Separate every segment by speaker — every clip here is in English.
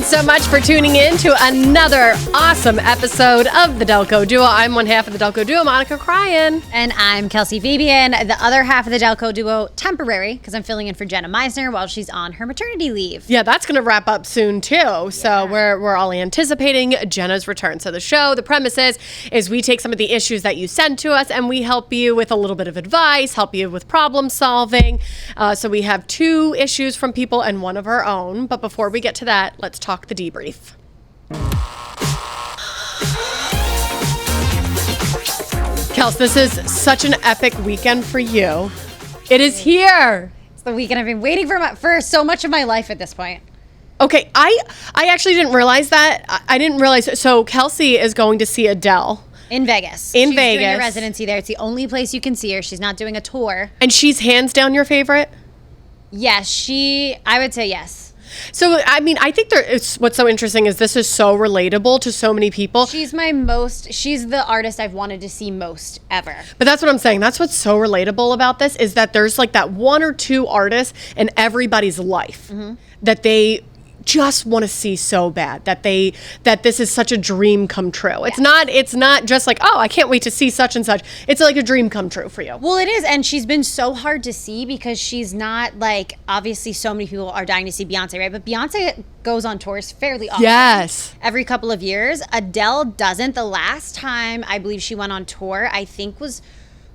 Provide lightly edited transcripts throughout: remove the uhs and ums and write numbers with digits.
Speaker 1: so much for tuning in to another awesome episode of the Delco Duo. I'm one half of the Delco Duo, Monica Cryan.
Speaker 2: And I'm Kelsey Fabian, the other half of the Delco Duo, temporary, because I'm filling in for Jenna Meisner while she's on her maternity leave.
Speaker 1: Yeah, that's going to wrap up soon, too. So we're all anticipating Jenna's return. So the premise is we take some of the issues that you send to us and we help you with a little bit of advice, help you with problem solving. So we have 2 issues from people and 1 of our own. But before we get to that, let's talk the debrief. Kels, this is such an epic weekend for you. It is here.
Speaker 2: It's the weekend I've been waiting for so much of my life at this point.
Speaker 1: Okay, I actually didn't realize that. I didn't realize. So Kelsey is going to see Adele.
Speaker 2: In Vegas. She's doing a residency there. It's the only place you can see her. She's not doing a tour.
Speaker 1: And she's hands down your favorite?
Speaker 2: Yes, I would say yes.
Speaker 1: So, I mean, I think what's so interesting is this is so relatable to so many people.
Speaker 2: She's the artist I've wanted to see most ever.
Speaker 1: But that's what I'm saying. That's what's so relatable about this is that there's like that 1 or 2 artists in everybody's life that they just want to see so bad, that this is such a dream come true. It's not just like, oh, I can't wait to see such and such. It's like a dream come true for you.
Speaker 2: Well, it is, and she's been so hard to see because she's not like, obviously so many people are dying to see Beyonce, right? But Beyonce goes on tours fairly often.
Speaker 1: Yes.
Speaker 2: Every couple of years. Adele doesn't. The last time I believe she went on tour, I think was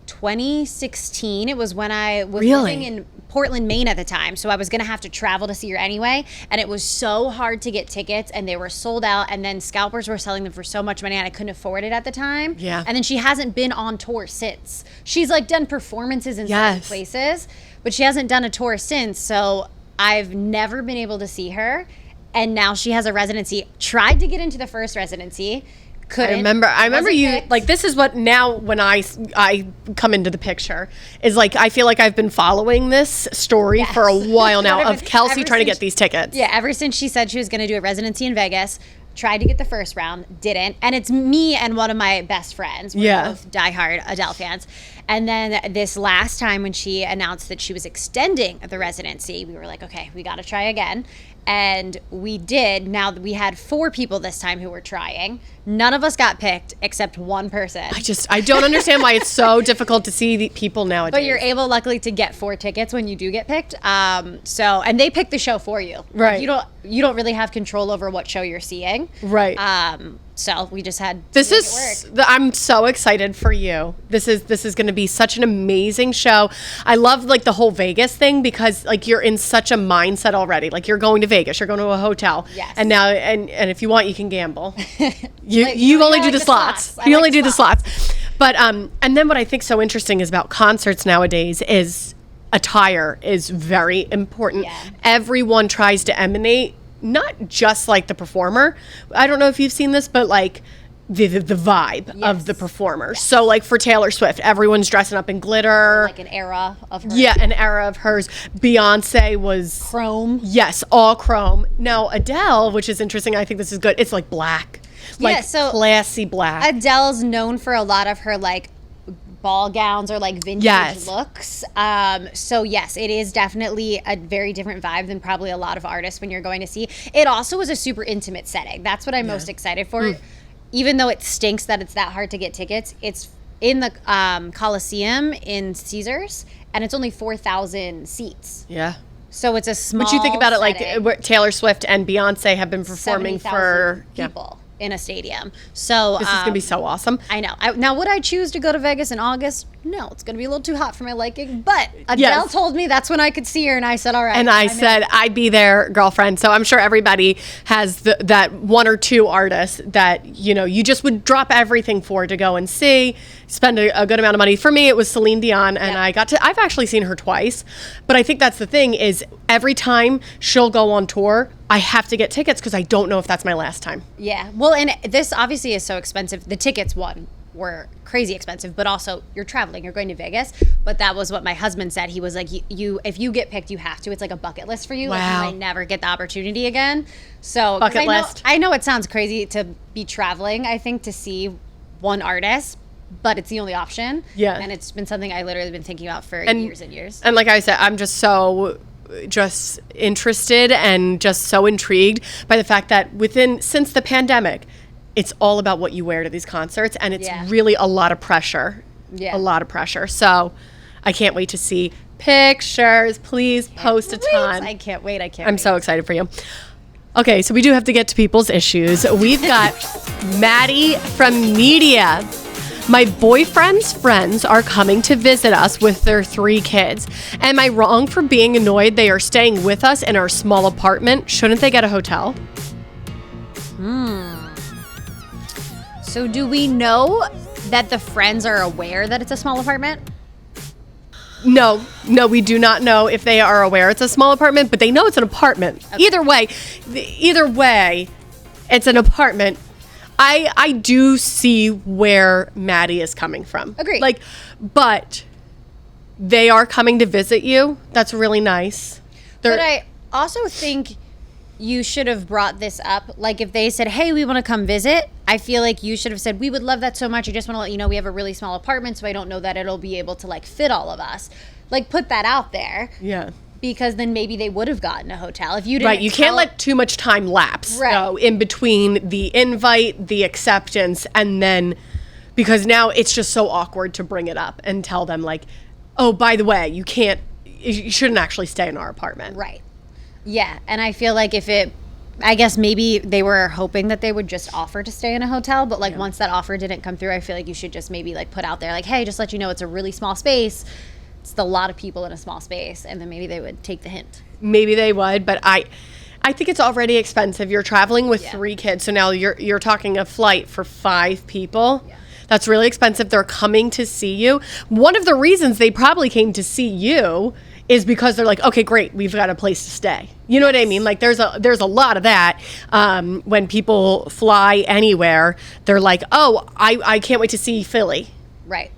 Speaker 2: 2016. It was when I was living in Portland, Maine at the time. So I was going to have to travel to see her anyway. And it was so hard to get tickets and they were sold out. And then scalpers were selling them for so much money and I couldn't afford it at the time.
Speaker 1: Yeah.
Speaker 2: And then she hasn't been on tour since. She's like done performances in certain places, but she hasn't done a tour since. So I've never been able to see her. And now she has a residency. Tried to get into the first residency. Couldn't.
Speaker 1: I remember you picked. Like, this is what now when I come into the picture is like, I feel like I've been following this story for a while now of Kelsey trying to get these tickets.
Speaker 2: Yeah, ever since she said she was going to do a residency in Vegas, tried to get the first round, didn't. And it's me and one of my best friends. We're both diehard Adele fans. And then this last time when she announced that she was extending the residency, we were like, okay, we got to try again. And we did. Now we had 4 people this time who were trying. None of us got picked except one person.
Speaker 1: I don't understand why it's so difficult to see the people nowadays.
Speaker 2: But you're able, luckily, to get 4 tickets when you do get picked. And they pick the show for you.
Speaker 1: Right.
Speaker 2: Like, you don't really have control over what show you're seeing.
Speaker 1: Right.
Speaker 2: So we just had to make it work.
Speaker 1: I'm so excited for you. This is going to be such an amazing show. I love like the whole Vegas thing because like you're in such a mindset already. Like you're going to Vegas, you're going to a hotel.
Speaker 2: Yes.
Speaker 1: And now and if you want you can gamble. You only do the slots. You only do the slots. But and then what I think so interesting is about concerts nowadays is attire is very important.
Speaker 2: Yeah.
Speaker 1: Everyone tries to emanate not just like the performer. I don't know if you've seen this, but like the vibe of the performer. Yes. So like for Taylor Swift, everyone's dressing up in glitter.
Speaker 2: Like an era of hers.
Speaker 1: Yeah, an era of hers. Beyonce was
Speaker 2: chrome.
Speaker 1: Yes, all chrome. Now Adele, which is interesting, I think this is good. It's like black. Like classy black.
Speaker 2: Adele's known for a lot of her like ball gowns or like vintage looks. So yes, it is definitely a very different vibe than probably a lot of artists when you're going to see. It also was a super intimate setting. That's what I'm most excited for. Even though it stinks that it's that hard to get tickets, it's in the Coliseum in Caesars and it's only 4,000 seats.
Speaker 1: Yeah.
Speaker 2: So it's a small
Speaker 1: But you think about
Speaker 2: setting.
Speaker 1: it like Taylor Swift and Beyonce have been performing for
Speaker 2: people. In a stadium. So
Speaker 1: this is going to be so awesome.
Speaker 2: I know. Now, would I choose to go to Vegas in August? No, it's going to be a little too hot for my liking. But Adele told me that's when I could see her, and I said, all right.
Speaker 1: And I said, I'd be there, girlfriend. So I'm sure everybody has that 1 or 2 artists that, you know, you just would drop everything for to go and see, spend a good amount of money. For me, it was Celine Dion, and I've actually seen her twice. But I think that's the thing is every time she'll go on tour, I have to get tickets because I don't know if that's my last time.
Speaker 2: Yeah. Well, and this obviously is so expensive. The tickets, were crazy expensive, but also you're traveling, you're going to Vegas. But that was what my husband said. He was like, you if you get picked, you have to. It's like a bucket list for you.
Speaker 1: Wow.
Speaker 2: Like you might never get the opportunity again. So
Speaker 1: bucket list.
Speaker 2: I know it sounds crazy to be traveling, I think, to see one artist, but it's the only option.
Speaker 1: Yeah.
Speaker 2: And it's been something I literally been thinking about for years and years.
Speaker 1: And like I said, I'm just so just interested and just so intrigued by the fact that since the pandemic, it's all about what you wear to these concerts, and it's really a lot of pressure. Yeah. A lot of pressure. So I can't wait to see pictures. Please post a ton.
Speaker 2: I can't wait.
Speaker 1: I'm so excited for you. Okay, so we do have to get to people's issues. We've got Maddie from media. My boyfriend's friends are coming to visit us with their 3 kids. Am I wrong for being annoyed they are staying with us in our small apartment? Shouldn't they get a hotel?
Speaker 2: So do we know that the friends are aware that it's a small apartment?
Speaker 1: No, we do not know if they are aware it's a small apartment, but they know it's an apartment. Okay. Either way, it's an apartment. I do see where Maddie is coming from.
Speaker 2: Agreed.
Speaker 1: But they are coming to visit you. That's really nice.
Speaker 2: But I also think you should have brought this up. Like, if they said, hey, we want to come visit, I feel like you should have said, we would love that so much. I just want to let you know we have a really small apartment, so I don't know that it'll be able to, fit all of us. Put that out there.
Speaker 1: Yeah.
Speaker 2: Because then maybe they would have gotten a hotel. If you didn't.
Speaker 1: Right, you can't let too much time lapse.
Speaker 2: Right.
Speaker 1: Though, in between the invite, the acceptance, and then, because now it's just so awkward to bring it up and tell them, oh, by the way, you shouldn't actually stay in our apartment.
Speaker 2: Right. Yeah, and I feel like I guess maybe they were hoping that they would just offer to stay in a hotel, but once that offer didn't come through, I feel like you should just maybe put out there hey, just let you know it's a really small space. It's a lot of people in a small space, and then maybe they would take the hint.
Speaker 1: Maybe they would, but I think it's already expensive. You're traveling with 3 kids, so now you're talking a flight for 5 people. Yeah. That's really expensive. They're coming to see you. One of the reasons they probably came to see you is because they're okay, great, we've got a place to stay. You know what I mean? There's a lot of that. When people fly anywhere, they're oh, I can't wait to see Philly.
Speaker 2: Right.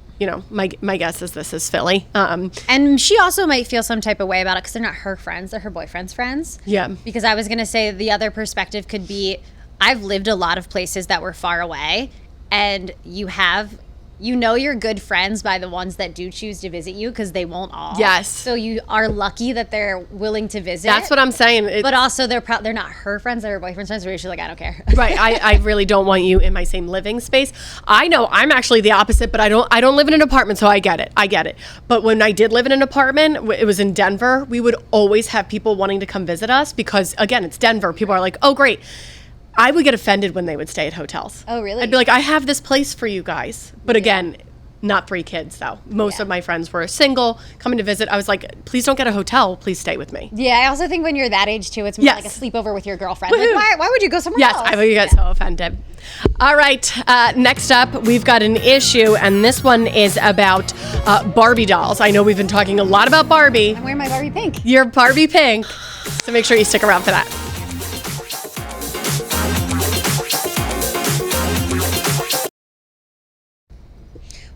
Speaker 1: My guess is this is Philly.
Speaker 2: And she also might feel some type of way about it because they're not her friends, they're her boyfriend's friends.
Speaker 1: Yeah.
Speaker 2: Because I was going to say the other perspective could be, I've lived a lot of places that were far away, and you're good friends by the ones that do choose to visit you, because they won't all.
Speaker 1: Yes.
Speaker 2: So you are lucky that they're willing to visit.
Speaker 1: That's what I'm saying.
Speaker 2: But also they're not her friends, they're her boyfriend's friends, where she's I don't care.
Speaker 1: Right. I really don't want you in my same living space. I know I'm actually the opposite, but I don't live in an apartment, so I get it. But when I did live in an apartment, it was in Denver, we would always have people wanting to come visit us because, again, it's Denver. People are oh, great. I would get offended when they would stay at hotels.
Speaker 2: Oh, really?
Speaker 1: I'd be I have this place for you guys. But again, not 3 kids, though. Most of my friends were single, coming to visit. I was please don't get a hotel. Please stay with me.
Speaker 2: Yeah, I also think when you're that age, too, it's more like a sleepover with your girlfriend. Why would you go somewhere else?
Speaker 1: Yes, I would get so offended. All right, next up, we've got an issue, and this one is about Barbie dolls. I know we've been talking a lot about Barbie.
Speaker 2: I'm wearing my Barbie pink.
Speaker 1: You're Barbie pink. So make sure you stick around for that.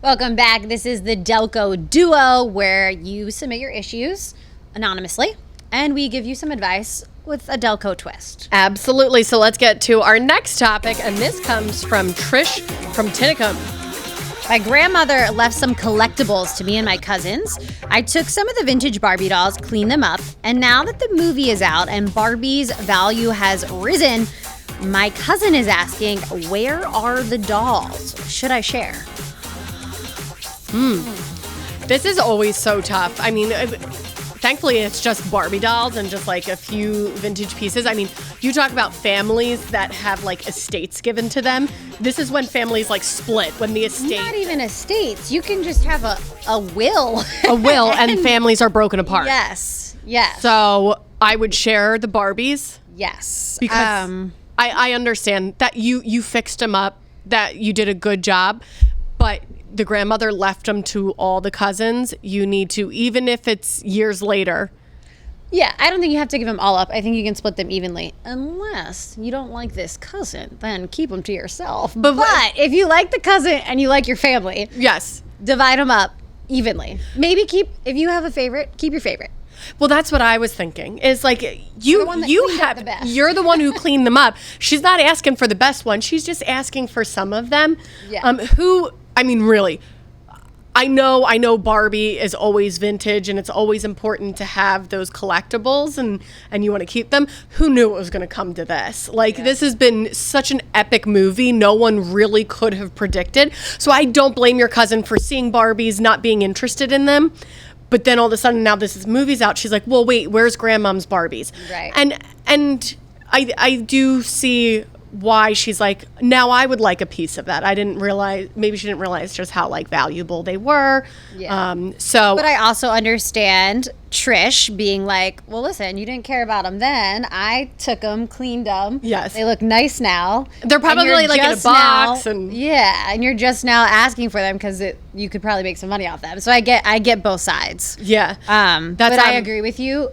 Speaker 2: Welcome back. This is the Delco Duo, where you submit your issues anonymously, and we give you some advice with a Delco twist.
Speaker 1: Absolutely. So let's get to our next topic, and this comes from Trish from Tinicum.
Speaker 2: My grandmother left some collectibles to me and my cousins. I took some of the vintage Barbie dolls, cleaned them up, and now that the movie is out and Barbie's value has risen, my cousin is asking, where are the dolls? Should I share?
Speaker 1: This is always so tough. I mean, thankfully it's just Barbie dolls and just a few vintage pieces. I mean, you talk about families that have estates given to them. This is when families split, when the estate.
Speaker 2: Not even estates. You can just have a will.
Speaker 1: A will, and families are broken apart.
Speaker 2: Yes.
Speaker 1: So I would share the Barbies.
Speaker 2: Yes.
Speaker 1: Because I understand that you fixed them up, that you did a good job, but the grandmother left them to all the cousins. You need to, even if it's years later.
Speaker 2: Yeah, I don't think you have to give them all up. I think you can split them evenly. Unless you don't like this cousin, then keep them to yourself. But if you like the cousin and you like your family,
Speaker 1: yes,
Speaker 2: divide them up evenly. Maybe if you have a favorite, keep your favorite.
Speaker 1: Well, that's what I was thinking. Is you're the one who cleaned them up. She's not asking for the best one. She's just asking for some of them.
Speaker 2: Yeah.
Speaker 1: Really, I know Barbie is always vintage and it's always important to have those collectibles and you want to keep them. Who knew it was going to come to this? Like, this has been such an epic movie. No one really could have predicted. So I don't blame your cousin for seeing Barbies, not being interested in them. But then all of a sudden, now this movie's out. She's like, well, wait, where's Grandmom's Barbies?
Speaker 2: Right.
Speaker 1: And I do see why she's like, now I would like a piece of that. I didn't realize, maybe she didn't realize just how like valuable they were.
Speaker 2: Yeah.
Speaker 1: But
Speaker 2: I also understand Trish being like, well, listen, you didn't care about them then. I took them, cleaned them.
Speaker 1: Yes.
Speaker 2: They look nice now.
Speaker 1: They're probably like in a box and
Speaker 2: you're just now asking for them because you could probably make some money off them. So I get both sides.
Speaker 1: Yeah.
Speaker 2: But I agree with you.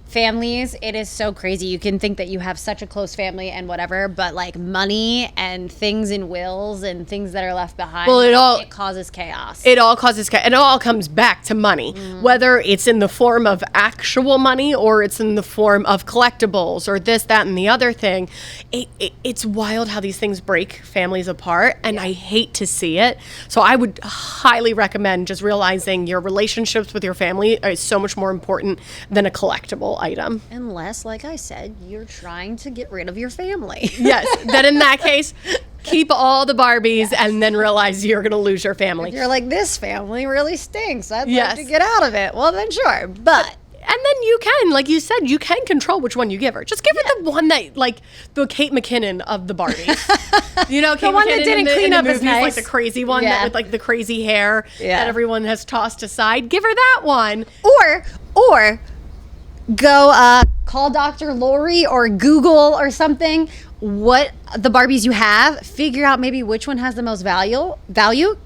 Speaker 2: Families, it is so crazy. You can think that you have such a close family and whatever, but like money and things in wills and things that are left behind, it causes chaos.
Speaker 1: It all causes chaos. And it all comes back to money, whether it's in the form of actual money or it's in the form of collectibles or this, that, and the other thing. It's wild how these things break families apart, and I hate to see it. So I would highly recommend just realizing your relationships with your family is so much more important than a collectible item.
Speaker 2: Unless, like I said, you're trying to get rid of your family.
Speaker 1: Yes, then in that case, keep all the Barbies and then realize you're going to lose your family.
Speaker 2: If you're like, this family really stinks, I'd like to get out of it. Well, then sure. But
Speaker 1: and then you can, like you said, you can control which one you give her. Just give her the one that, like, the Kate McKinnon of the Barbies. You know, Kate
Speaker 2: the one
Speaker 1: McKinnon
Speaker 2: that didn't clean up
Speaker 1: movies,
Speaker 2: as nice.
Speaker 1: like the crazy one that with like the crazy hair that everyone has tossed aside. Give her that one.
Speaker 2: Or go call Dr. Lori or Google or something what the Barbies you have, figure out maybe which one has the most value,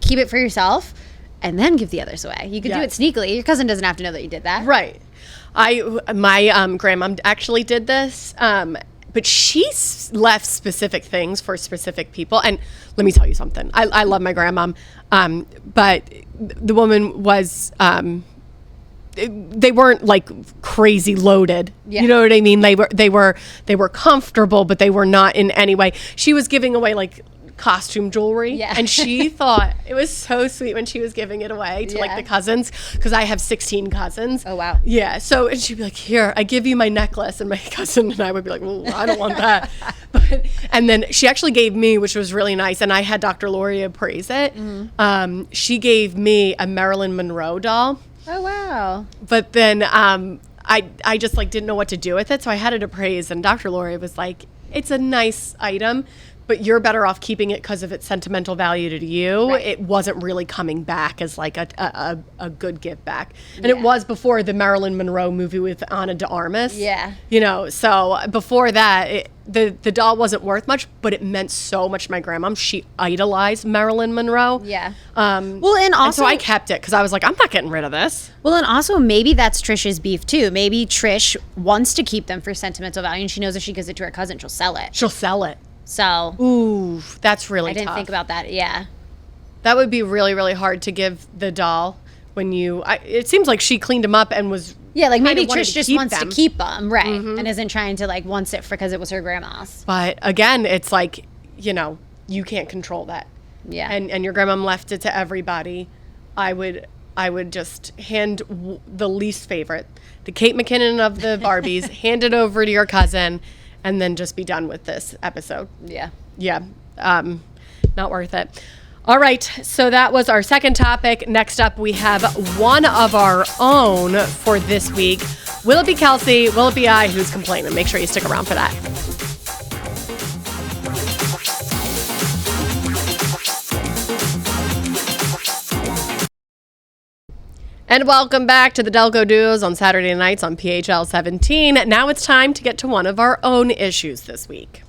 Speaker 2: keep it for yourself, and then give the others away. You could do it sneakily. Your cousin doesn't have to know that you did that.
Speaker 1: Right. My grandmom actually did this, but she left specific things for specific people. And let me tell you something. I love my grandmom, but the woman was... they weren't like crazy loaded. You know what I mean? They were comfortable, but they were not in any way. She was giving away like costume jewelry, and she thought it was so sweet when she was giving it away to like the cousins, because I have 16 cousins.
Speaker 2: Oh wow.
Speaker 1: Yeah. So and she'd be like, "Here, I give you my necklace," and my cousin and I would be like, "Well, I don't want that." And then she actually gave me, which was really nice, and I had Dr. Lori appraise it. She gave me a Marilyn Monroe doll.
Speaker 2: Oh wow.
Speaker 1: But then I just like didn't know what to do with it, so I had it appraised, and Dr. Lori was like, "It's a nice item, but you're better off keeping it because of its sentimental value to you." Right. It wasn't really coming back as like a good give back. And it was before the Marilyn Monroe movie with Ana de Armas.
Speaker 2: Yeah.
Speaker 1: You know, so before that, the doll wasn't worth much, but it meant so much to my grandma. She idolized Marilyn Monroe.
Speaker 2: Yeah.
Speaker 1: Well, and so I kept it because I was like, I'm not getting rid of this.
Speaker 2: Well, and also maybe that's Trish's beef too. Maybe Trish wants to keep them for sentimental value, and she knows if she gives it to her cousin, she'll sell it. So,
Speaker 1: ooh, that's really tough.
Speaker 2: I didn't think about that. Yeah.
Speaker 1: That would be really, really hard to give the doll when it seems like she cleaned them up and was.
Speaker 2: Yeah, like maybe Trish just wants to keep them, right? And isn't trying to like wants it because it was her grandma's.
Speaker 1: But again, it's like, you know, you can't control that.
Speaker 2: Yeah.
Speaker 1: And your grandma left it to everybody. I would just hand the least favorite, the Kate McKinnon of the Barbies, hand it over to your cousin, and then just be done with this episode.
Speaker 2: Yeah.
Speaker 1: Yeah. Not worth it. All right. So that was our second topic. Next up, we have one of our own for this week. Will it be Kelsey? Will it be I who's complaining? Make sure you stick around for that. And welcome back to the Delco Duos on Saturday nights on PHL 17. Now it's time to get to one of our own issues this week.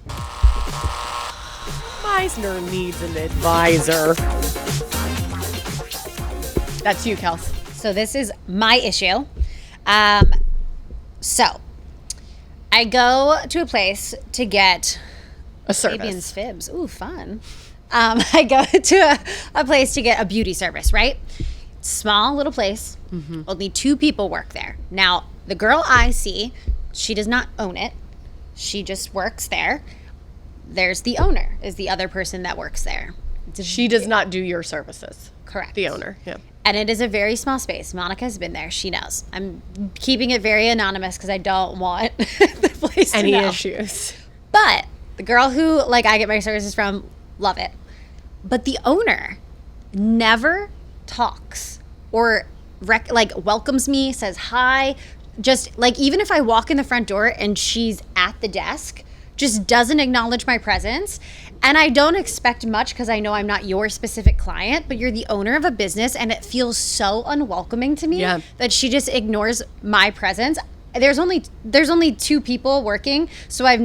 Speaker 1: Meisner needs an advisor. That's you, Kels.
Speaker 2: So this is my issue. So I go to a place to get
Speaker 1: a service.
Speaker 2: Fabian's Fibs. Ooh, fun. I go to a place to get a beauty service, right? Small little place. Only 2 people work there. Now, the girl I see, she does not own it. She just works there. There's the owner, is the other person that works there.
Speaker 1: She does not do your services.
Speaker 2: Correct.
Speaker 1: The owner, yeah.
Speaker 2: And it is a very small space. Monica's been there. She knows. I'm keeping it very anonymous because I don't want the place to know.
Speaker 1: Any issues.
Speaker 2: But the girl who, like, I get my services from, love it. But the owner never talks or, welcomes me, says hi. Just, like, even if I walk in the front door and she's at the desk, just doesn't acknowledge my presence. And I don't expect much because I know I'm not your specific client, but you're the owner of a business, and it feels so unwelcoming to me that she just ignores my presence. There's only 2 people working, so I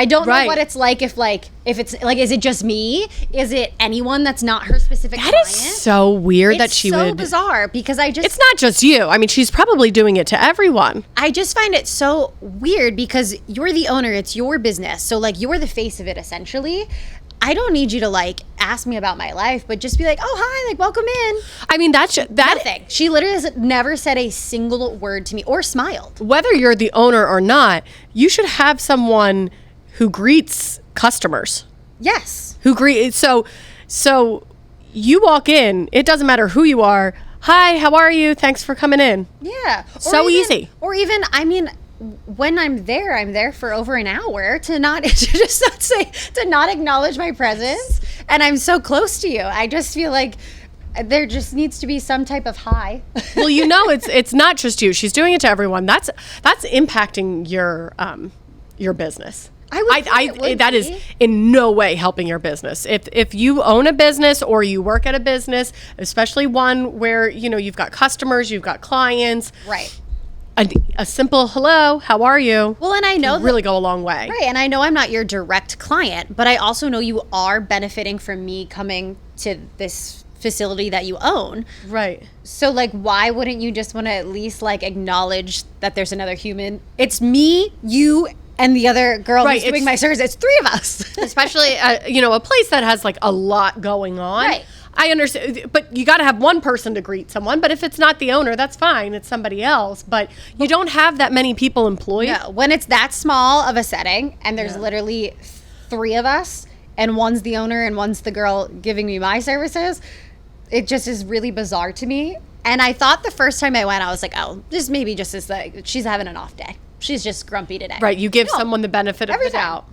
Speaker 2: don't know what it's like if it's like, is it just me? Is it anyone that's not her specific client?
Speaker 1: That is so weird that she would.
Speaker 2: It's so bizarre because
Speaker 1: it's not just you. I mean, she's probably doing it to everyone.
Speaker 2: I just find it so weird because you're the owner. It's your business. So, like, you're the face of it, essentially. I don't need you to, like, ask me about my life, but just be like, oh, hi, like, welcome in.
Speaker 1: I mean, that
Speaker 2: Nothing. She literally has never said a single word to me or smiled.
Speaker 1: Whether you're the owner or not, you should have someone who greets customers.
Speaker 2: Yes.
Speaker 1: So you walk in, it doesn't matter who you are. Hi, how are you? Thanks for coming in.
Speaker 2: Yeah.
Speaker 1: Easy.
Speaker 2: Or even, I mean, when I'm there for over an hour to not acknowledge my presence, and I'm so close to you. I just feel like there just needs to be some type of hi.
Speaker 1: Well, it's not just you. She's doing it to everyone. That's impacting your business. That is in no way helping your business. If you own a business or you work at a business, especially one where, you've got customers, you've got clients.
Speaker 2: Right.
Speaker 1: A simple hello, how are you?
Speaker 2: Well, and I know
Speaker 1: really go a long way.
Speaker 2: Right. And I know I'm not your direct client, but I also know you are benefiting from me coming to this facility that you own.
Speaker 1: Right.
Speaker 2: So, like, why wouldn't you just want to at least, like, acknowledge that there's another human? It's me, you, and the other girl who's doing my service. It's 3 of us.
Speaker 1: Especially, a place that has, like, a lot going on.
Speaker 2: Right.
Speaker 1: I understand, but you got to have one person to greet someone. But if it's not the owner, that's fine. It's somebody else. But you don't have that many people employed.
Speaker 2: No, when it's that small of a setting and there's literally 3 of us and one's the owner and one's the girl giving me my services, it just is really bizarre to me. And I thought the first time I went, I was like, oh, this maybe just is like, she's having an off day. She's just grumpy today.
Speaker 1: Right. You give someone the benefit of the doubt.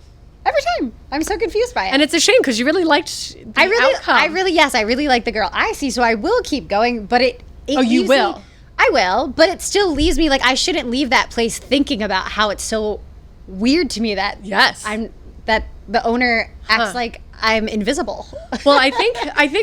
Speaker 2: Every time. I'm so confused by it.
Speaker 1: And it's a shame because you really liked the outcome.
Speaker 2: I really like the girl I see, so I will keep going, but it
Speaker 1: you will.
Speaker 2: I will, but it still leaves me like I shouldn't leave that place thinking about how it's so weird to me that that the owner acts like I'm invisible.
Speaker 1: Well, I think,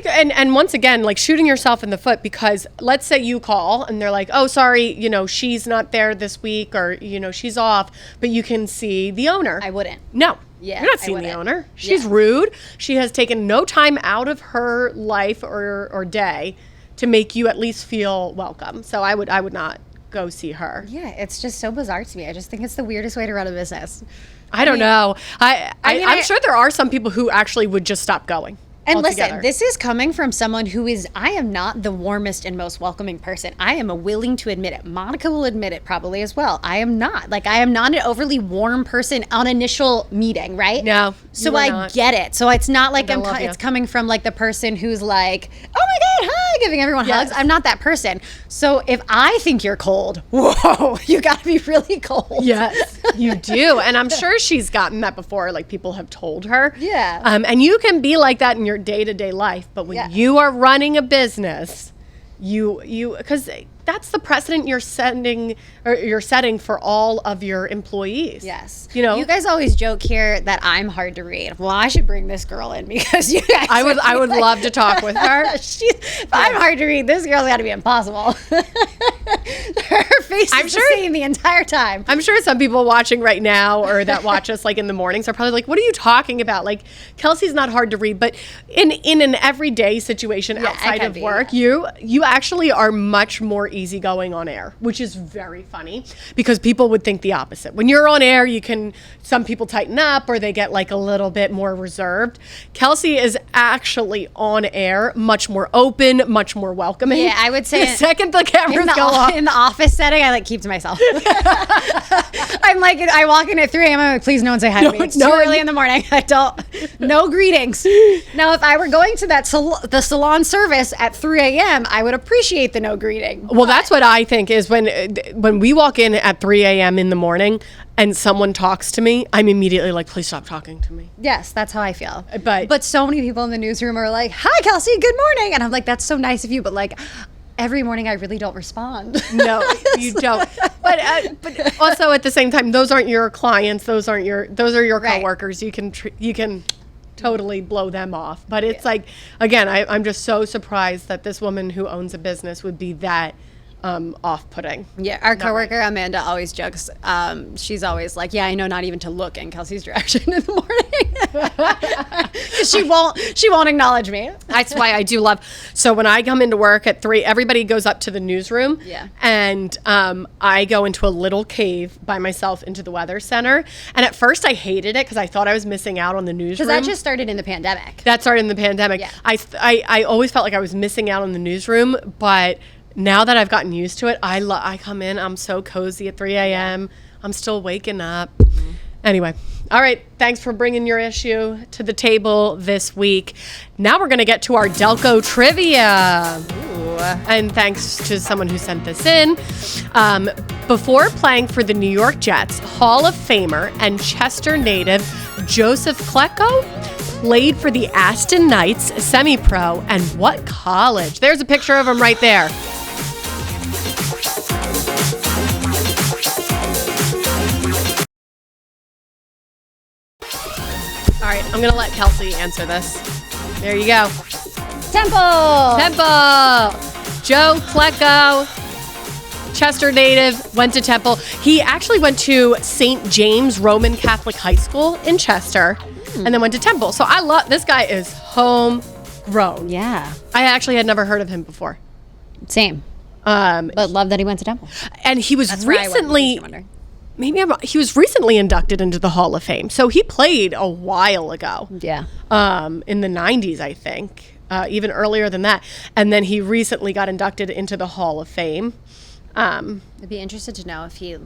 Speaker 1: and once again, like shooting yourself in the foot, because let's say you call and they're like, oh, sorry, she's not there this week, or, she's off, but you can see the owner.
Speaker 2: I wouldn't.
Speaker 1: No.
Speaker 2: Yeah,
Speaker 1: you're not seeing the owner. She's rude. She has taken no time out of her life or day to make you at least feel welcome. So I would not go see her.
Speaker 2: Yeah, it's just so bizarre to me. I just think it's the weirdest way to run a business.
Speaker 1: I don't know. I'm sure there are some people who actually would just stop going.
Speaker 2: And
Speaker 1: altogether.
Speaker 2: Listen, this is coming from someone who I am not the warmest and most welcoming person. I am willing to admit it. Monica will admit it probably as well. I am not an overly warm person on initial meeting, right?
Speaker 1: No.
Speaker 2: So I get it. So it's not like it's coming from like the person who's like, oh my God, hi, giving everyone hugs. I'm not that person. So if I think you're cold, whoa, you got to be really cold.
Speaker 1: Yes, you do. And I'm sure she's gotten that before. Like people have told her.
Speaker 2: Yeah.
Speaker 1: And you can be like that in your day-to-day life, but when you are running a business, because that's the precedent you're setting for all of your employees.
Speaker 2: Yes. You guys always joke here that I'm hard to read. Well, I should bring this girl in because you guys
Speaker 1: I would love to talk with her.
Speaker 2: If I'm hard to read, this girl's got to be impossible. Her face is the same the entire time.
Speaker 1: I'm sure some people watching right now or that watch us like in the mornings are probably like, what are you talking about? Like, Kelsey's not hard to read, but in an everyday situation outside of work, you actually are much more easygoing on air, which is very funny because people would think the opposite. When you're on air, some people tighten up or they get like a little bit more reserved. Kelsey is actually on air much more open, much more welcoming.
Speaker 2: Yeah, I would say
Speaker 1: the second the cameras go off.
Speaker 2: In the office setting, I like keep to myself. I'm like, I walk in at 3 a.m. I'm like, please no one say hi to me. It's too early in the morning. No greetings. Now, if I were going to the salon service at 3 a.m., I would appreciate the no greeting.
Speaker 1: Well, that's what I think is when we walk in at 3 a.m. in the morning and someone talks to me, I'm immediately like, please stop talking to me.
Speaker 2: Yes, that's how I feel.
Speaker 1: But
Speaker 2: so many people in the newsroom are like, hi, Kelsey, good morning. And I'm like, that's so nice of you. But like, every morning I really don't respond.
Speaker 1: No, you don't. But also at the same time, those aren't your clients. Those are your coworkers. You can totally blow them off. But it's like, again, I'm just so surprised that this woman who owns a business would be that off-putting.
Speaker 2: Yeah, our coworker Amanda always jokes. She's always like, "Yeah, I know not even to look in Kelsey's direction in the morning." she won't acknowledge me.
Speaker 1: That's why I do love. So when I come into work at 3, everybody goes up to the newsroom.
Speaker 2: Yeah.
Speaker 1: And I go into a little cave by myself into the weather center. And at first I hated it because I thought I was missing out on the newsroom.
Speaker 2: Because that just started in the pandemic.
Speaker 1: That started in the pandemic.
Speaker 2: Yeah.
Speaker 1: I always felt like I was missing out on the newsroom, but now that I've gotten used to it, I come in, I'm so cozy at 3 a.m. I'm still waking up. Mm-hmm. Anyway, all right. Thanks for bringing your issue to the table this week. Now we're going to get to our Delco trivia. Ooh. And thanks to someone who sent this in. Before playing for the New York Jets, Hall of Famer and Chester native Joseph Klecko played for the Aston Knights semi-pro and what college? There's a picture of him right there. All right, I'm going to let Kelsey answer this. There you go.
Speaker 2: Temple.
Speaker 1: Joe Klecko, Chester native, went to Temple. He actually went to St. James Roman Catholic High School in Chester and then went to Temple. So I love, this guy is homegrown.
Speaker 2: Yeah.
Speaker 1: I actually had never heard of him before.
Speaker 2: Same. But love that he went to Temple.
Speaker 1: And he was
Speaker 2: That's
Speaker 1: recently... he was recently inducted into the Hall of Fame. So he played a while ago.
Speaker 2: Yeah.
Speaker 1: In the 90s, I think. Even earlier than that. And then he recently got inducted into the Hall of Fame.
Speaker 2: I'd be interested to know if he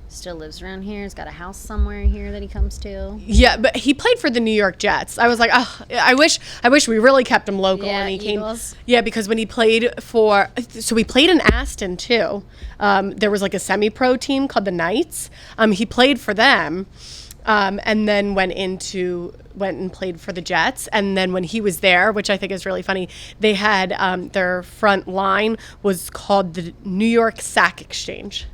Speaker 2: still lives around here. He's got a house somewhere here that he comes to.
Speaker 1: Yeah, but he played for the New York Jets. I was like, oh, I wish we really kept him local.
Speaker 2: Yeah,
Speaker 1: and he
Speaker 2: Eagles.
Speaker 1: Yeah, because when he played so he played in Aston too. There was like a semi-pro team called the Knights. He played for them, and then went and played for the Jets. And then when he was there, which I think is really funny, they had their front line was called the New York Sack Exchange.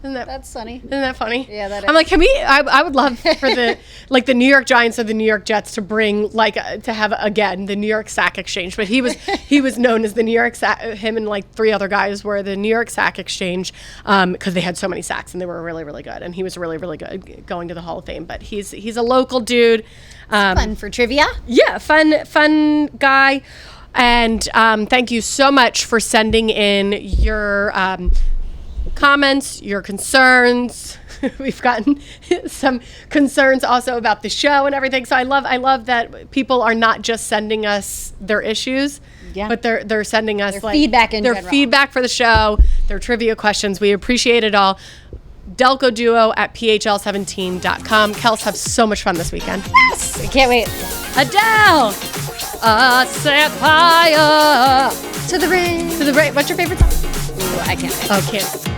Speaker 2: That's funny.
Speaker 1: Isn't that funny?
Speaker 2: Yeah, that is.
Speaker 1: I'm like, I would love for the the New York Giants or the New York Jets to bring to have again the New York Sack Exchange. But he was known as the New York Sack. Him and like 3 other guys were the New York Sack Exchange because they had so many sacks and they were really, really good. And he was really, really good going to the Hall of Fame. But he's a local dude.
Speaker 2: Fun for trivia.
Speaker 1: Yeah, fun guy. And thank you so much for sending in your comments, your concerns. We've gotten some concerns also about the show and everything. So I love that people are not just sending us their issues, but they're sending us
Speaker 2: their feedback in general.
Speaker 1: Feedback for the show, their trivia questions. We appreciate it all. Delco Duo at phl17.com. Kels, have so much fun this weekend.
Speaker 2: Yes, I can't wait.
Speaker 1: Adele, set fire
Speaker 2: to the rain.
Speaker 1: To the rain. What's your favorite song?
Speaker 2: Ooh, I can't.
Speaker 1: Oh, can't.